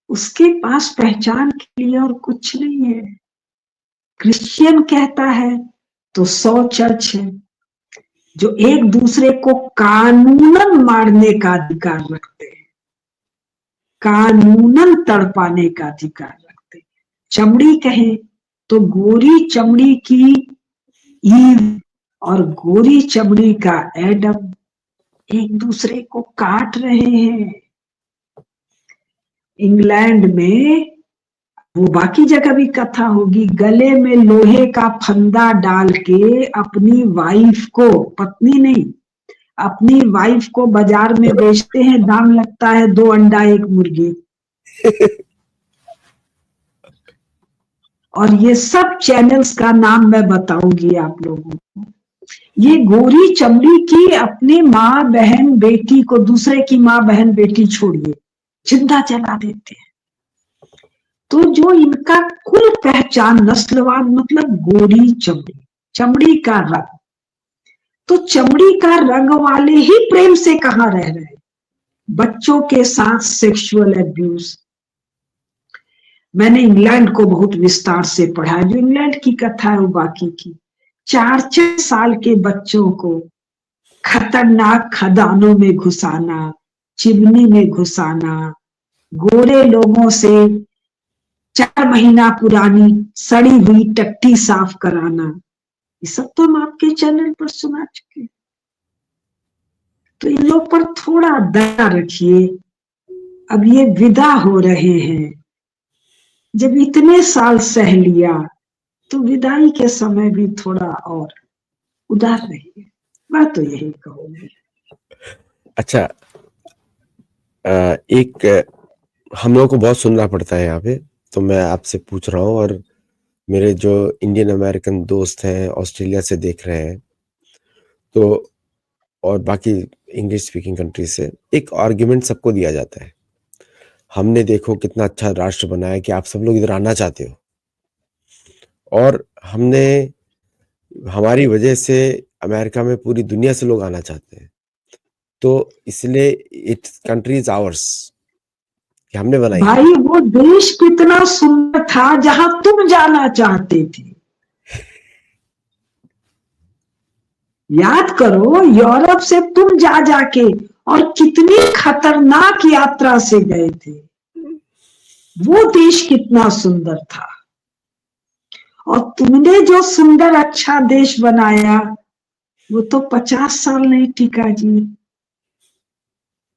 उसके पास पहचान के लिए और कुछ नहीं है। क्रिश्चियन कहता है तो 100 चर्च है जो एक दूसरे को कानूनन मारने का अधिकार रखते हैं, कानूनन तड़पाने का अधिकार रखते हैं। चमड़ी कहे तो गोरी चमड़ी की ईव और गोरी चमड़ी का एडम एक दूसरे को काट रहे हैं। इंग्लैंड में वो बाकी जगह भी कथा होगी, गले में लोहे का फंदा डाल के अपनी वाइफ को, पत्नी नहीं, अपनी वाइफ को बाजार में बेचते हैं, दाम लगता है 2 अंडा 1 मुर्गी। और ये सब चैनल्स का नाम मैं बताऊंगी आप लोगों को। ये गोरी चमड़ी की अपनी माँ बहन बेटी को दूसरे की माँ बहन बेटी छोड़िए जिंदा जला देते हैं। तो जो इनका कुल पहचान नस्लवाद मतलब गोरी चमड़ी, चमड़ी का रंग, तो चमड़ी का रंग वाले ही प्रेम से कहां रह रहे हैं। बच्चों के साथ सेक्सुअल एब्यूज, मैंने इंग्लैंड को बहुत विस्तार से पढ़ा, जो इंग्लैंड की कथा है वो बाकी की। 4-4 साल के बच्चों को खतरनाक खदानों में घुसाना, चिमनी में घुसाना, गोरे लोगों से 4 महीना पुरानी सड़ी हुई टट्टी साफ कराना, ये सब तो हम आपके चैनल पर सुना चुके हैं। तो इन लोग पर थोड़ा दया रखिए। अब ये विदा हो रहे हैं, जब इतने साल सह लिया तो विदाई के समय भी थोड़ा और उदार रहिए, मैं तो यही कहूंगी। अच्छा, एक हम लोगों को बहुत सुनना पड़ता है यहाँ पे, तो मैं आपसे पूछ रहा हूँ, और मेरे जो इंडियन अमेरिकन दोस्त हैं ऑस्ट्रेलिया से देख रहे हैं, तो और बाकी इंग्लिश स्पीकिंग कंट्री से, एक आर्ग्यूमेंट सबको दिया जाता है, हमने देखो कितना अच्छा राष्ट्र बनाया कि आप सब लोग इधर आना चाहते हो, और हमने, हमारी वजह से अमेरिका में पूरी दुनिया से लोग आना चाहते हैं, तो इसलिए इट कंट्री इज आवर्स, कि हमने बनाई। भाई वो देश कितना सुंदर था जहां तुम जाना चाहते थे। याद करो, यूरोप से तुम जा जाके और कितनी खतरनाक यात्रा से गए थे। वो देश कितना सुंदर था, और तुमने जो सुंदर अच्छा देश बनाया वो तो 50 साल नहीं टिका जी।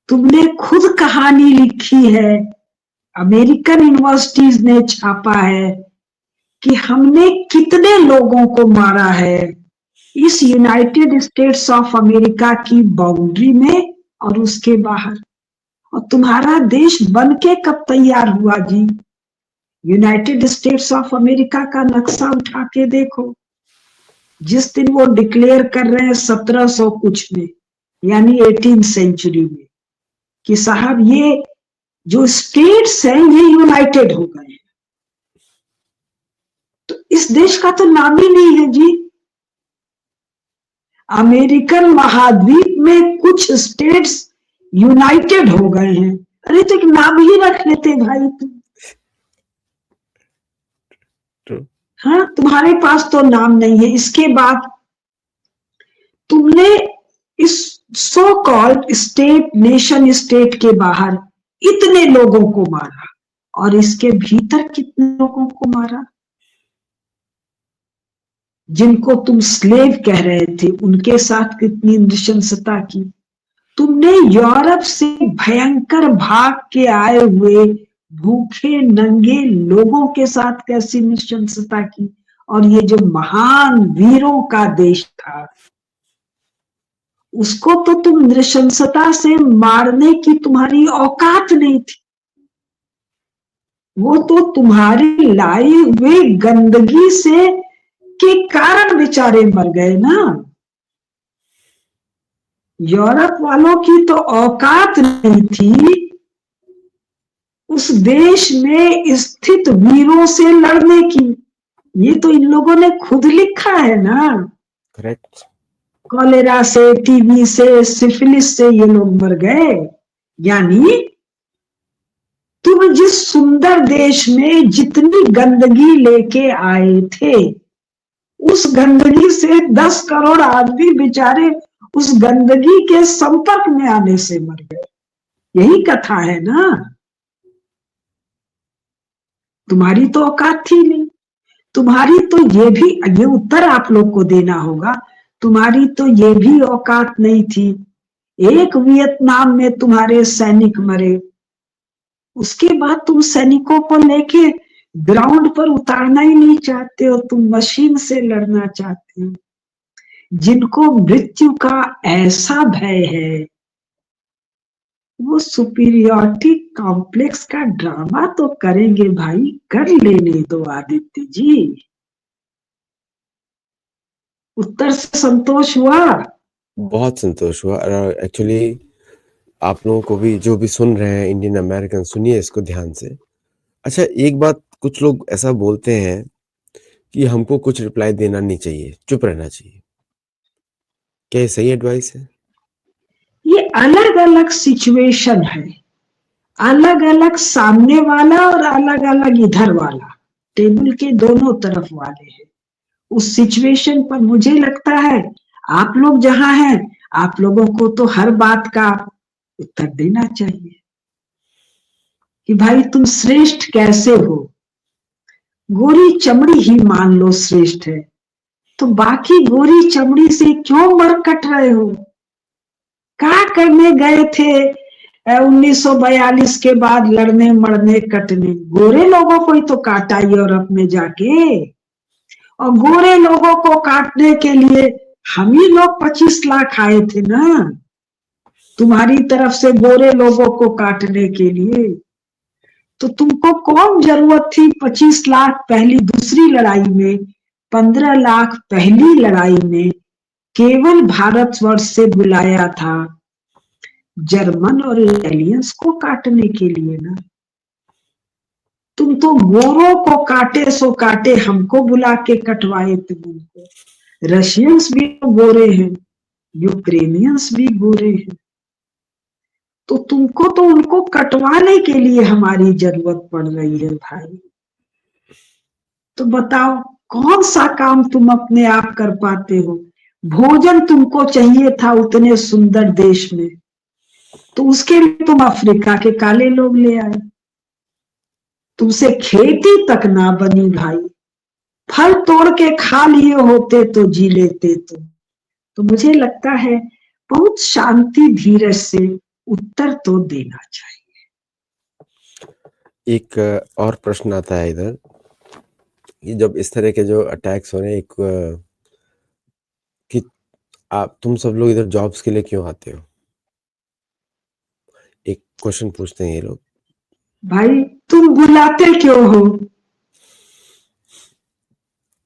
तुमने खुद कहानी लिखी है, अमेरिकन यूनिवर्सिटीज ने छापा है कि हमने कितने लोगों को मारा है इस यूनाइटेड स्टेट्स ऑफ अमेरिका की बाउंड्री में और उसके बाहर। और तुम्हारा देश बन के कब तैयार हुआ जी? यूनाइटेड स्टेट्स ऑफ अमेरिका का नक्शा उठा के देखो, जिस दिन वो डिक्लेयर कर रहे हैं 1700 कुछ में, यानी 18th सेंचुरी में, कि साहब ये जो स्टेट्स हैं ये यूनाइटेड हो गए हैं, तो इस देश का तो नाम ही नहीं है जी। अमेरिकन महाद्वीप में कुछ स्टेट्स यूनाइटेड हो गए हैं, अरे तो एक नाम ही रख लेते भाई तुम। हाँ, तुम्हारे पास तो नाम नहीं है। इसके बाद तुमने इस so called state, nation state के बाहर इतने लोगों को मारा, और इसके भीतर कितने लोगों को मारा? जिनको तुम स्लेव कह रहे थे उनके साथ कितनी नृशंसता की। तुमने यूरोप से भयंकर भाग के आए हुए भूखे नंगे लोगों के साथ कैसी नृशंसता की। और ये जो महान वीरों का देश था, उसको तो तुम नृशंसता से मारने की तुम्हारी औकात नहीं थी। वो तो तुम्हारी लाई हुई गंदगी से के कारण बेचारे मर गए ना। यूरोप वालों की तो औकात नहीं थी उस देश में स्थित वीरों से लड़ने की। ये तो इन लोगों ने खुद लिखा है ना। करेक्ट। कॉलेरा से, टीबी से, सिफिलिस से ये लोग मर गए। यानी तुम जिस सुंदर देश में जितनी गंदगी लेके आए थे, उस गंदगी से 10 करोड़ आदमी बेचारे उस गंदगी के संपर्क में आने से मर गए। यही कथा है ना। तुम्हारी तो औकात थी नहीं, तुम्हारी तो ये उत्तर आप लोग को देना होगा, तुम्हारी तो ये भी औकात नहीं थी। एक वियतनाम में तुम्हारे सैनिक मरे, उसके बाद तुम सैनिकों को लेके ग्राउंड पर उतारना ही नहीं चाहते हो, तुम मशीन से लड़ना चाहते हो। जिनको मृत्यु का ऐसा भय है, वो सुपीरियरिटी कॉम्प्लेक्स का ड्रामा तो करेंगे भाई, कर लेने दो आदित्य जी। उत्तर से संतोष हुआ? बहुत संतोष हुआ। और एक्चुअली आप लोगों को भी, जो भी सुन रहे हैं इंडियन अमेरिकन, सुनिए इसको ध्यान से। अच्छा, एक बात, कुछ लोग ऐसा बोलते हैं कि हमको कुछ रिप्लाई देना नहीं चाहिए, चुप रहना चाहिए। क्या ये सही एडवाइस है? ये अलग अलग सिचुएशन है, अलग अलग सामने वाला और अलग अलग इधर वाला, टेबल के दोनों तरफ वाले हैं। उस सिचुएशन पर मुझे लगता है आप लोग जहां हैं, आप लोगों को तो हर बात का उत्तर देना चाहिए कि भाई तुम श्रेष्ठ कैसे हो। गोरी चमड़ी ही मान लो श्रेष्ठ है, तो बाकी गोरी चमड़ी से क्यों मर कट रहे हो? क्या करने गए थे 1942 के बाद लड़ने मरने कटने? गोरे लोगों को ही तो काटा यूरोप में जाके, और गोरे लोगों को काटने के लिए हम ही लोग 25 लाख आए थे ना, तुम्हारी तरफ से गोरे लोगों को काटने के लिए। तो तुमको कौन जरूरत थी 25 लाख पहली दूसरी लड़ाई में, 15 लाख पहली लड़ाई में? केवल भारतवर्ष से बुलाया था जर्मन और इटालियंस को काटने के लिए ना। तुम तो गोरों को काटे सो काटे, हमको बुला के कटवाए तुमको। रशियंस भी तो गोरे हैं, यूक्रेनियंस भी गोरे हैं, तो तुमको तो उनको कटवाने के लिए हमारी जरूरत पड़ रही है भाई। तो बताओ कौन सा काम तुम अपने आप कर पाते हो? भोजन तुमको चाहिए था उतने सुंदर देश में, तो उसके लिए तुम अफ्रीका के काले लोग ले आए। तुमसे खेती तक ना बनी भाई, फल तोड़ के खा लिए होते तो जी लेते। तो मुझे लगता है बहुत शांति धीरज से उत्तर तो देना चाहिए। एक और प्रश्न आता है इधर, कि जब इस तरह के जो अटैक्स हो रहे हैं, कि तुम सब लोग इधर जॉब्स के लिए क्यों आते हो? एक क्वेश्चन पूछते हैं ये लोग। भाई तुम बुलाते क्यों हो?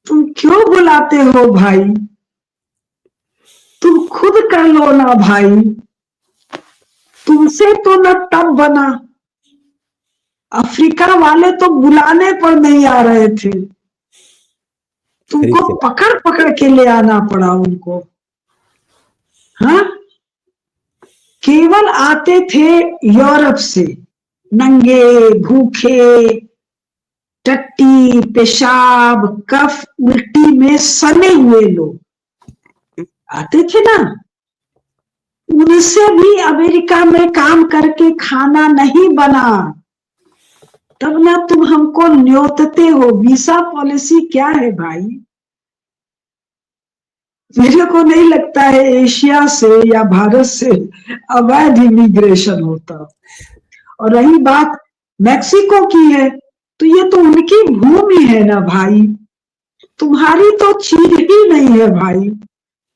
तुम क्यों बुलाते हो भाई? तुम खुद कर लो ना भाई, तुमसे तो न तब बना। अफ्रीका वाले तो बुलाने पर नहीं आ रहे थे, तुमको पकड़ पकड़ के ले आना पड़ा उनको। हाँ, केवल आते थे यूरोप से, नंगे भूखे, टट्टी पेशाब कफ उल्टी में सने हुए लोग आते थे ना। उनसे भी अमेरिका में काम करके खाना नहीं बना, तब ना तुम हमको न्योतते हो। वीसा पॉलिसी क्या है भाई? मेरे को नहीं लगता है एशिया से या भारत से अवैध इमिग्रेशन होता। और रही बात मैक्सिको की है, तो ये तो उनकी भूमि है ना भाई, तुम्हारी तो चीज ही नहीं है भाई।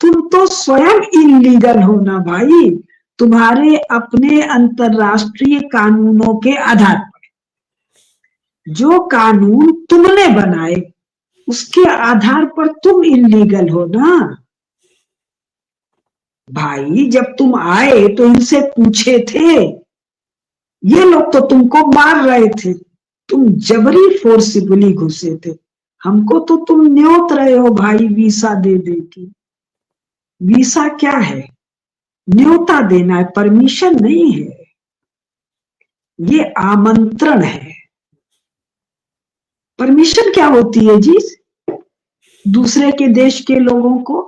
तुम तो स्वयं इलीगल हो ना भाई, तुम्हारे अपने अंतरराष्ट्रीय कानूनों के आधार पर, जो कानून तुमने बनाए उसके आधार पर तुम इलीगल हो ना भाई। जब तुम आए तो इनसे पूछे थे, ये लोग तो तुमको मार रहे थे, तुम जबरी फोर्सिबली घुसे थे। हमको तो तुम न्योत रहे हो भाई वीसा दे दे के। वीसा क्या है? न्योता देना है, परमिशन नहीं है। ये आमंत्रण है। परमिशन क्या होती है जी दूसरे के देश के लोगों को?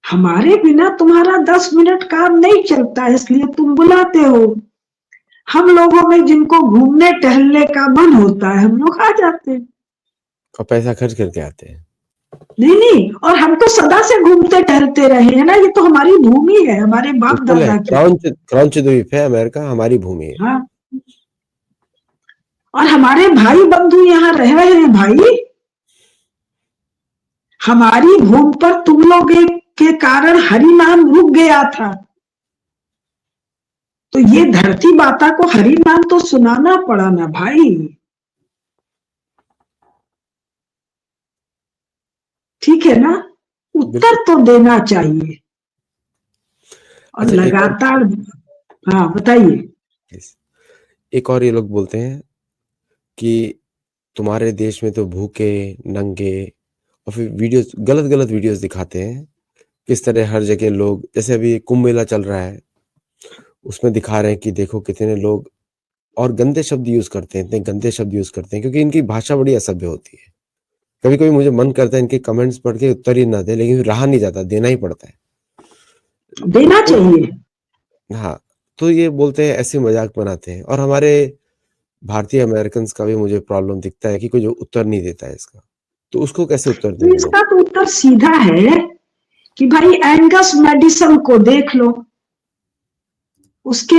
हमारे बिना तुम्हारा 10 मिनट काम नहीं चलता, इसलिए तुम बुलाते हो। हम लोगों में जिनको घूमने टहलने का मन होता है, हम लोग आ जाते हैं। और पैसा खर्च करके आते हैं। नहीं नहीं, और हम तो सदा से घूमते टहलते रहे हैं ना, ये तो हमारी भूमि है, हमारे बाप बिल्कुल है, दादा की। क्राउन द्वीप है अमेरिका, हमारी भूमि है। हाँ, और हमारे भाई बंधु यहाँ रह रहे हैं भाई। हमारी भूमि पर तुम लोग के कारण हरि नाम रुक गया था, तो ये धरती माता को हरि नाम तो सुनाना पड़ा ना भाई। ठीक है ना, उत्तर तो देना चाहिए। और अच्छा, लगातार, हाँ बताइए। एक और ये लोग बोलते हैं कि तुम्हारे देश में तो भूखे, नंगे, और फिर वीडियोस, गलत गलत वीडियोस दिखाते हैं किस तरह हर जगह लोग, जैसे अभी कुंभ मेला चल रहा है उसमें दिखा रहे हैं कि देखो कितने लोग, और गंदे शब्द यूज करते हैं, इतने गंदे शब्द यूज करते हैं क्योंकि इनकी भाषा बड़ी असभ्य होती है। कभी कभी मुझे मन करता है इनके कमेंट्स पढ़ के उत्तर ही ना दे, लेकिन रहा नहीं जाता, देना ही पड़ता है। देना चाहिए। हाँ, तो ये बोलते हैं, ऐसे मजाक बनाते हैं, और हमारे भारतीय अमेरिकन का भी मुझे प्रॉब्लम दिखता है कि कोई जो उत्तर नहीं देता है इसका, तो उसको कैसे उत्तर दें तो हम लोग? इसका तो उत्तर सीधा है कि भाई एंगस मेडिसन को देख लो। उसके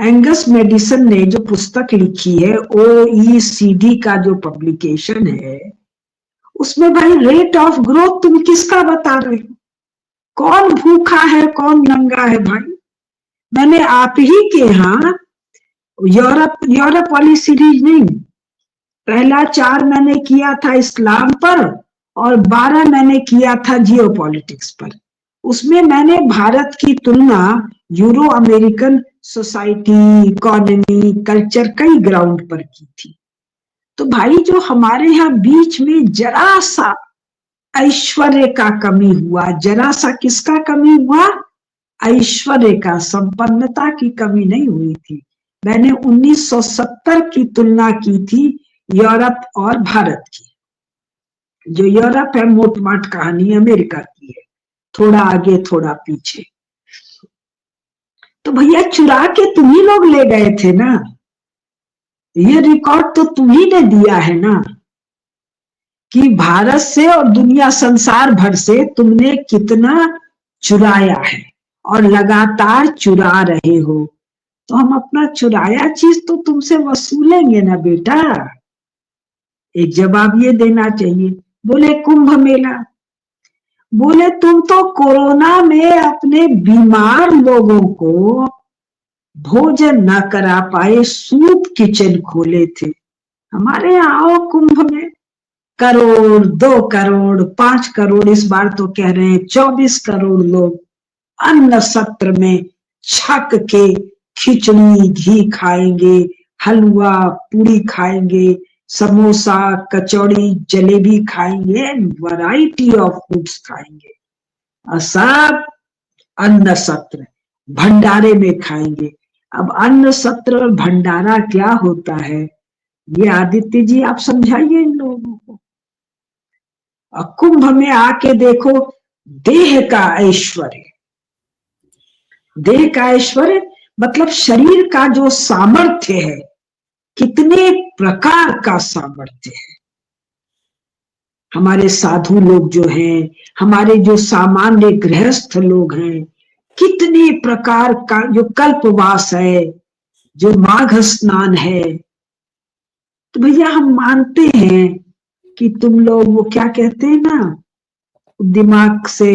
एंगस मेडिसन ने जो पुस्तक लिखी है, OECD का जो पब्लिकेशन है, उसमें भाई रेट ऑफ ग्रोथ तुम किसका बता रहे हो? कौन भूखा है, कौन नंगा है भाई? मैंने आप ही के यहाँ यूरोप वाली सीरीज नहीं, पहला 4 मैंने किया था इस्लाम पर, और 12 मैंने किया था जियोपॉलिटिक्स पर। उसमें मैंने भारत की तुलना euro American society, economy, culture, कई ग्राउंड पर की थी। तो भाई जो हमारे यहाँ बीच में जरा सा ऐश्वर्य का कमी हुआ, जरा सा किसका कमी हुआ? ऐश्वर्य का, संपन्नता की कमी नहीं हुई थी। मैंने 1970 की तुलना की थी यूरोप और भारत की। जो यूरोप है मोटमाट कहानी अमेरिका की है, थोड़ा आगे थोड़ा पीछे। तो भैया चुरा के तुम ही लोग ले गए थे ना, ये रिकॉर्ड तो तुम ही ने दिया है ना, कि भारत से और दुनिया संसार भर से तुमने कितना चुराया है और लगातार चुरा रहे हो। तो हम अपना चुराया चीज तो तुमसे वसूलेंगे ना बेटा। एक जवाब ये देना चाहिए। बोले कुंभ मेला, बोले तुम तो कोरोना में अपने बीमार लोगों को भोजन न करा पाए, सूप किचन खोले थे। हमारे यहाँ आओ कुंभ में, करोड़, 2 करोड़, 5 करोड़, इस बार तो कह रहे हैं 24 करोड़ लोग अन्न सत्र में छक के खिचड़ी, घी खाएंगे, हलवा पूरी खाएंगे, समोसा, कचौड़ी, जलेबी खाएंगे, वैरायटी ऑफ फूड्स खाएंगे, और सब अन्न सत्र भंडारे में खाएंगे। अब अन्न सत्र और भंडारा क्या होता है, ये आदित्य जी आप समझाइए इन लोगों को। और कुंभ में आके देखो देह का ऐश्वर्य, देह का ऐश्वर्य मतलब शरीर का जो सामर्थ्य है, कितने प्रकार का सामर्थ्य है। हमारे साधु लोग जो हैं, हमारे जो सामान्य गृहस्थ लोग हैं, कितने प्रकार का, जो कल्पवास है, जो माघ स्नान है। तो भैया हम मानते हैं कि तुम लोग, वो क्या कहते हैं ना, दिमाग से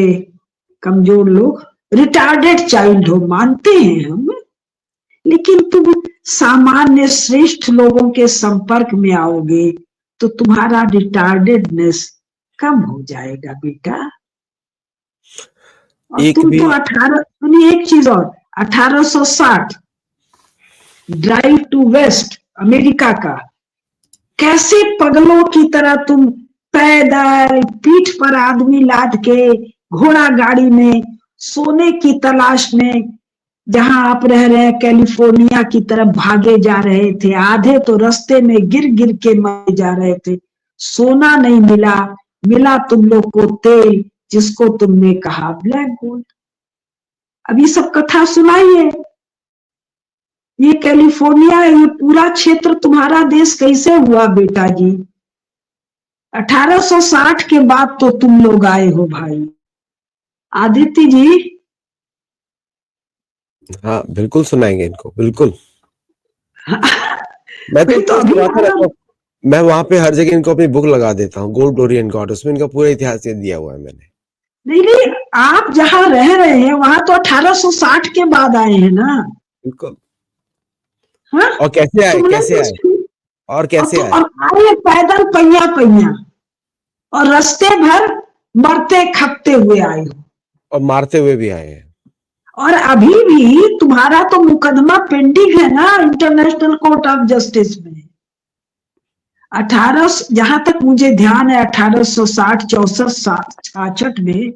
कमजोर लोग, रिटार्डेड चाइल्ड हो, मानते हैं हम। लेकिन तुम सामान्य श्रेष्ठ लोगों के संपर्क में आओगे तो तुम्हारा रिटार्डेडनेस कम हो जाएगा बेटा। और तुम तो 18, सुनिए एक चीज और, 1860 ड्राइव टू वेस्ट अमेरिका का, कैसे पगलों की तरह तुम पैदल, पीठ पर आदमी लाद के, घोड़ा गाड़ी में, सोने की तलाश में जहां आप रह रहे हैं कैलिफोर्निया की तरफ भागे जा रहे थे, आधे तो रास्ते में गिर गिर के मर जा रहे थे। सोना नहीं मिला, मिला तुम लोग को तेल, जिसको तुमने कहा ब्लैक गोल्ड। अब ये सब कथा सुनाइए। ये कैलिफोर्निया, ये पूरा क्षेत्र तुम्हारा देश कैसे हुआ बेटा जी? 1860 के बाद तो तुम लोग आए हो भाई। आदित्य जी, हाँ बिल्कुल सुनाएंगे इनको, बिल्कुल। मैं तो वही तो इनको अभी सुनाता रहता हूँ। मैं वहां पे हर जगह इनको अपनी बुक लगा देता हूँ, गोल्ड ओरियन गॉड, उसमें इनका पूरा इतिहास ये दिया हुआ है मैंने। नहीं नहीं, आप जहां रह रहे हैं वहां तो 1860 के बाद आए हैं ना? बिल्कुल। हाँ, और कैसे आए, तुमने कैसे आए, और कैसे आए? और आए पैदल पहिया पहिया, और रास्ते भर मरते खपते हुए आए हो। और मारते हुए भी आए हैं। और अभी भी तुम्हारा तो मुकदमा पेंडिंग है ना इंटरनेशनल कोर्ट ऑफ जस्टिस में। 18, जहां तक मुझे ध्यान है 1860 64 66 में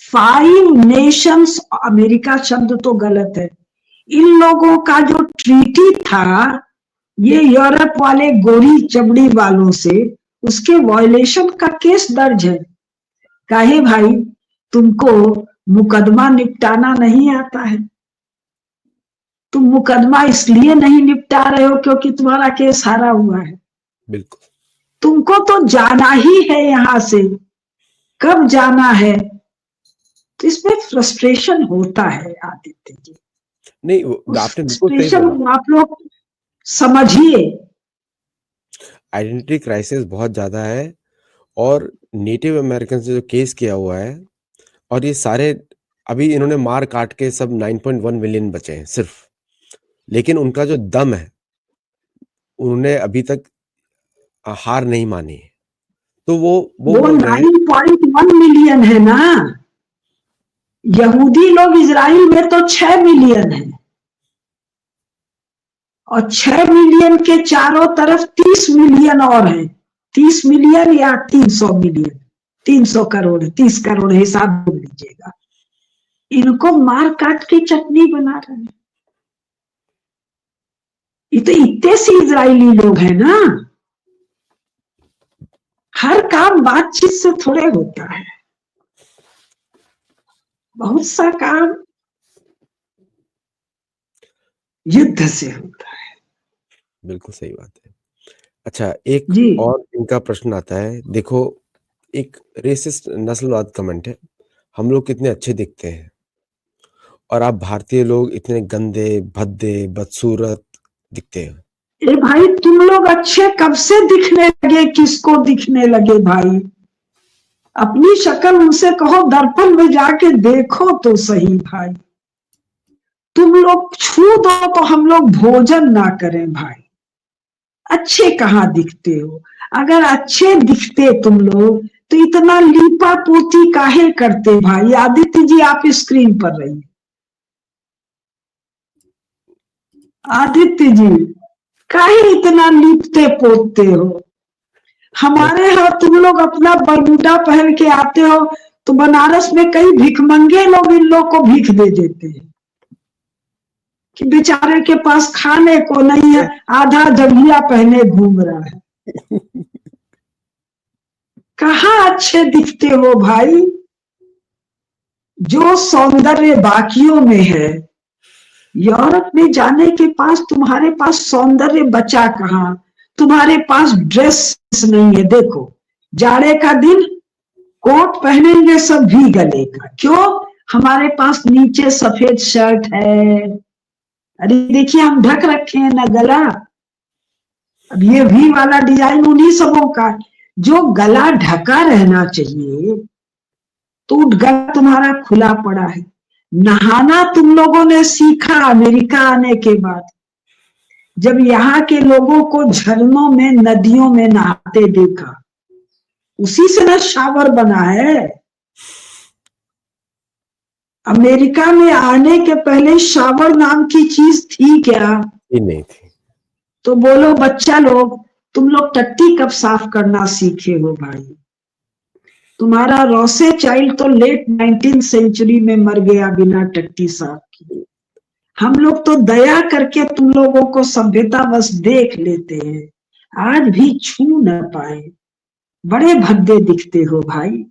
5 नेशंस, अमेरिका शब्द तो गलत है, इन लोगों का जो ट्रीटी था ये यूरोप वाले गोरी चमड़ी वालों से, उसके वायलेशन का केस दर्ज है। काहे भाई, तुमको मुकदमा निपटाना नहीं आता है? तुम मुकदमा इसलिए नहीं निपटा रहे हो क्योंकि तुम्हारा केस हारा हुआ है। बिल्कुल। तुमको तो जाना ही है यहां से, कब जाना है? तो इसमें फ्रस्ट्रेशन होता है आदित्य जी। नहीं उस आपने बिल्कुल सही फ्रस्ट्रेशन बोला। को आप लोग समझिए। आइडेंटिटी क्राइसिस बहुत ज्यादा है, और नेटिव अमेरिकन से जो केस किया हुआ है, और ये सारे अभी इन्होंने मार काट के सब 9.1 मिलियन बचे हैं सिर्फ, लेकिन उनका जो दम है, उन्होंने अभी तक हार नहीं मानी है। तो वो वो बोल रहे हैं 9.1 मिलियन है ना, यहूदी लोग इजराइल में तो 6 मिलियन है, और 6 मिलियन के चारों तरफ 30 मिलियन और है। 30 मिलियन या 300 मिलियन, 300 करोड़, 30 करोड़ हिसाब बोल लीजिएगा। इनको मार काट के चटनी बना रहे हैं। ये तो इतने से इजरायली लोग हैं ना, हर काम बातचीत से थोड़े होता है, बहुत सा काम युद्ध से होता है। बिल्कुल सही बात है। अच्छा, एक जी, और इनका प्रश्न आता है, देखो, एक रेसिस्ट नस्लवाद कमेंट है, हम लोग कितने अच्छे दिखते हैं और आप भारतीय लोग इतने गंदे, भद्दे, बदसूरत दिखते हैं। ए भाई तुम लोग अच्छे कब से दिखने लगे? किसको दिखने लगे भाई? अपनी शक्ल उनसे कहो दर्पण में जाके देखो तो सही भाई। तुम लोग छू दो तो हम लोग भोजन ना करें भाई। अच्छे कहाँ दिखते हो? अगर अच्छे दिखते तुम लोग तो इतना लीपा पोती काहे करते भाई? आदित्य जी आप स्क्रीन पर रहिए। आदित्य जी काहे इतना लीपते पोतते हो? हमारे यहाँ तुम लोग अपना बरमूडा पहन के आते हो तो बनारस में कई भिखमंगे लोग इन लोग को भीख दे देते हैं कि बेचारे के पास खाने को नहीं है, आधा जंघिया पहने घूम रहा है। कहाँ अच्छे दिखते हो भाई? जो सौंदर्य बाकियों में है, यूरोप में जाने के पास तुम्हारे पास सौंदर्य बचा कहाँ? तुम्हारे पास ड्रेस नहीं है। देखो जाड़े का दिन कोट पहनेंगे सब भी गलेगा, क्यों? हमारे पास नीचे सफेद शर्ट है। अरे देखिए हम ढक रखे हैं ना गला। अब ये वी वाला डिजाइन उन्हीं सबों का, जो गला ढका रहना चाहिए तो गला तुम्हारा खुला पड़ा है। नहाना तुम लोगों ने सीखा अमेरिका आने के बाद, जब यहाँ के लोगों को झरनों में, नदियों में नहाते देखा, उसी से ना शावर बना है। अमेरिका में आने के पहले शावर नाम की चीज थी क्या? ये नहीं थी। तो बोलो बच्चा लोग, तुम लोग टट्टी कब साफ करना सीखे हो भाई? तुम्हारा रोसे चाइल्ड तो लेट 19th सेंचुरी में मर गया बिना टट्टी साफ किए। हम लोग तो दया करके तुम लोगों को सभ्यता बस देख लेते हैं, आज भी छू न पाए। बड़े भद्दे दिखते हो भाई।